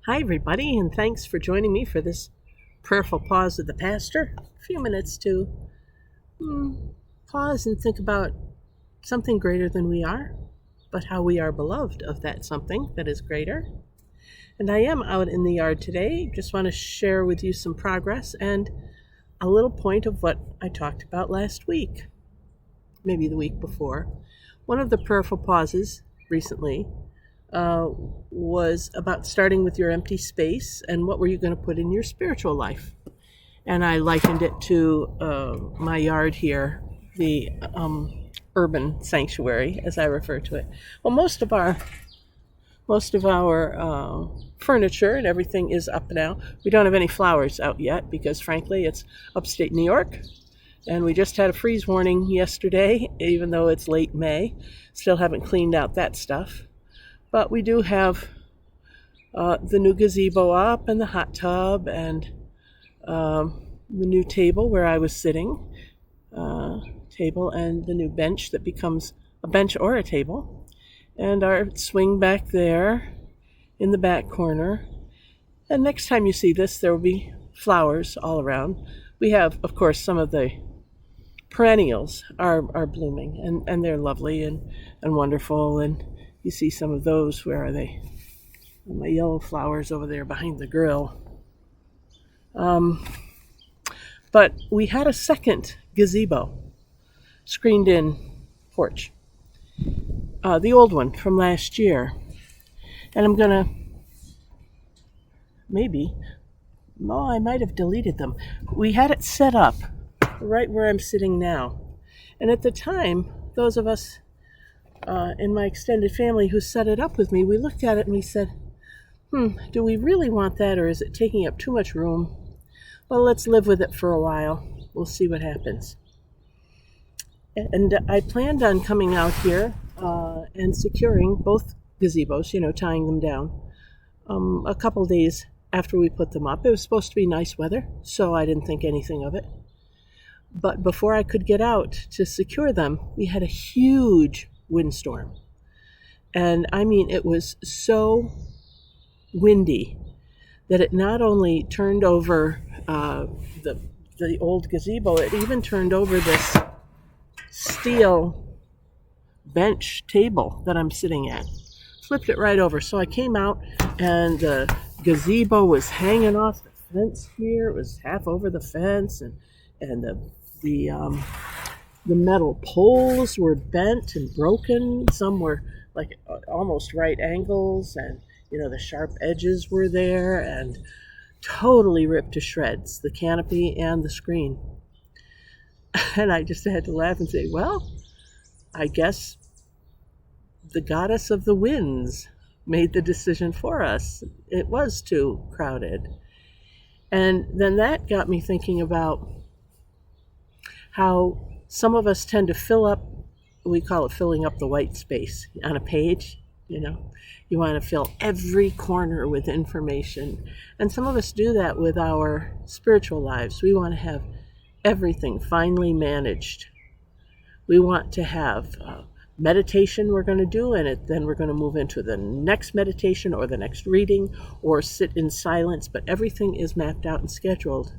Hi, everybody, and thanks for joining me for this prayerful pause of the pastor. A few minutes to pause and think about something greater than we are, but how we are beloved of that something that is greater. And I am out in the yard today. Just want to share with you some progress and a little point of what I talked about last week, maybe the week before. One of the prayerful pauses recently was about starting with your empty space and what were you going to put in your spiritual life. And I likened it to my yard here, the urban sanctuary, as I refer to it. Well, most of our furniture and everything is up now. We don't have any flowers out yet because, frankly, it's upstate New York. And we just had a freeze warning yesterday, even though it's late May. Still haven't cleaned out that stuff. But we do have the new gazebo up and the hot tub and the new table where I was sitting, table and the new bench that becomes a bench or a table, and our swing back there in the back corner. And next time you see this, there will be flowers all around. We have, of course, some of the perennials are blooming, and they're lovely and wonderful, and you see some of those. Where are they? My yellow flowers over there behind the grill. But we had a second gazebo, screened in porch. The old one from last year. And I'm gonna, I might have deleted them. We had it set up right where I'm sitting now. And at the time, those of us in my extended family who set it up with me, we looked at it and we said, do we really want that, or is it taking up too much room? Well, let's live with it for a while. We'll see what happens. And I planned on coming out here and securing both gazebos, tying them down, a couple days after we put them up. It was supposed to be nice weather, so I didn't think anything of it. But before I could get out to secure them, we had a huge windstorm. And I mean, it was so windy that it not only turned over the old gazebo, it even turned over this steel bench table that I'm sitting at. Flipped it right over. So I came out and the gazebo was hanging off the fence here. It was half over the fence, and the metal poles were bent and broken. Some were like almost right angles, and the sharp edges were there, and totally ripped to shreds, the canopy and the screen. And I just had to laugh and say, well, I guess the goddess of the winds made the decision for us. It was too crowded. And then that got me thinking about how some of us tend to fill up, we call it filling up the white space on a page. You want to fill every corner with information. And some of us do that with our spiritual lives. We want to have everything finely managed. We want to have meditation we're going to do, and then we're going to move into the next meditation or the next reading or sit in silence, but everything is mapped out and scheduled.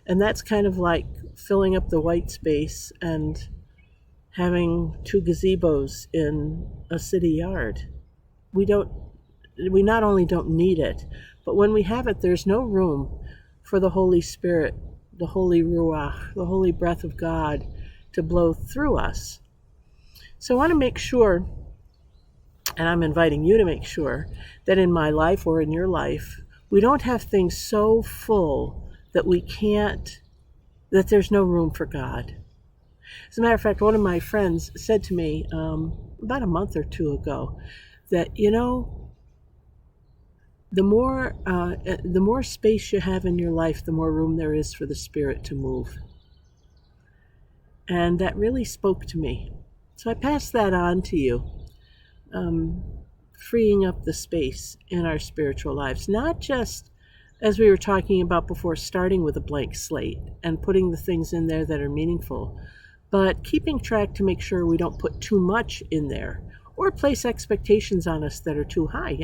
And that's kind of like filling up the white space and having two gazebos in a city yard. We not only don't need it, but when we have it, there's no room for the Holy Spirit, the Holy Ruach, the Holy Breath of God to blow through us. So I want to make sure, and I'm inviting you to make sure, that in my life or in your life, we don't have things so full that that there's no room for God. As a matter of fact, one of my friends said to me about a month or two ago that, the more space you have in your life, the more room there is for the Spirit to move. And that really spoke to me. So I pass that on to you, freeing up the space in our spiritual lives, not just, as we were talking about before, starting with a blank slate and putting the things in there that are meaningful, but keeping track to make sure we don't put too much in there or place expectations on us that are too high.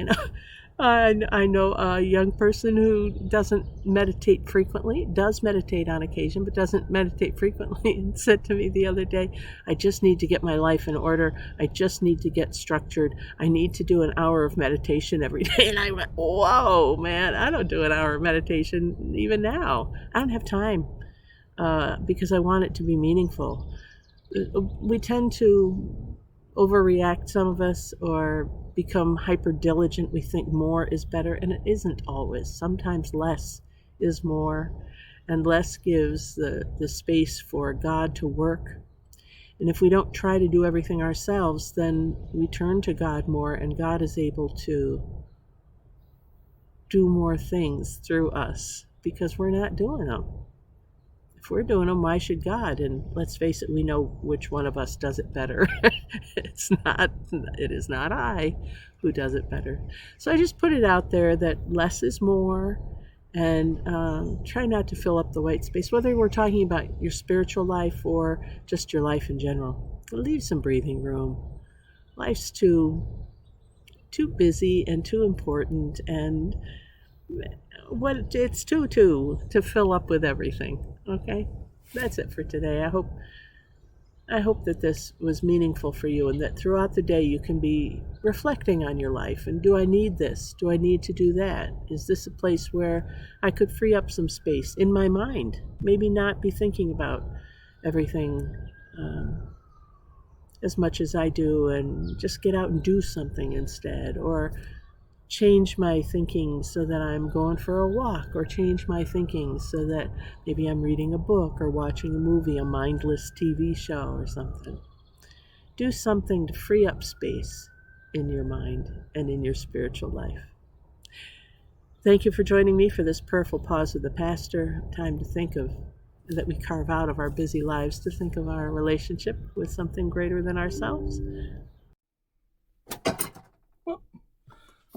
I know a young person who doesn't meditate frequently, does meditate on occasion, but doesn't meditate frequently, and said to me the other day, I just need to get my life in order. I just need to get structured. I need to do an hour of meditation every day. And I went, whoa, man, I don't do an hour of meditation even now. I don't have time because I want it to be meaningful. We tend to overreact, some of us, or become hyper diligent. We think more is better, and it isn't always. Sometimes less is more, and less gives the space for God to work. And if we don't try to do everything ourselves, then we turn to God more, and God is able to do more things through us because we're not doing them. If we're doing them, why should God? And let's face it, we know which one of us does it better. It is not I who does it better. So I just put it out there that less is more, and try not to fill up the white space, whether we're talking about your spiritual life or just your life in general. Leave some breathing room. Life's too busy and too important, and it's too to fill up with everything. Okay, that's it for today. I hope that this was meaningful for you, and that throughout the day you can be reflecting on your life. And do I need this? Do I need to do that? Is this a place where I could free up some space in my mind? Maybe not be thinking about everything as much as I do, and just get out and do something instead, or change my thinking so that I'm going for a walk, or change my thinking so that maybe I'm reading a book or watching a movie, a mindless TV show or something. Do something to free up space in your mind and in your spiritual life. Thank you for joining me for this prayerful pause with the pastor. Time to think of that we carve out of our busy lives, to think of our relationship with something greater than ourselves.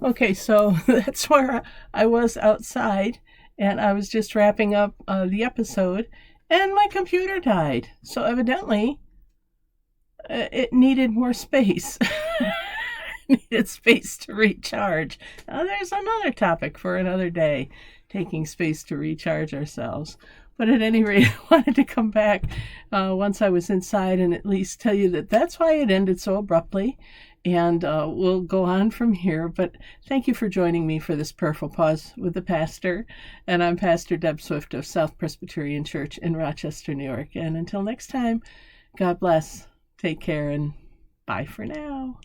Okay, so that's where I was outside, and I was just wrapping up the episode, and my computer died. So evidently, it needed more space. Needed space to recharge. Now, there's another topic for another day, taking space to recharge ourselves. But at any rate, I wanted to come back once I was inside and at least tell you that that's why it ended so abruptly. And we'll go on from here. But thank you for joining me for this prayerful pause with the pastor. And I'm Pastor Deb Swift of South Presbyterian Church in Rochester, New York. And until next time, God bless, take care, and bye for now.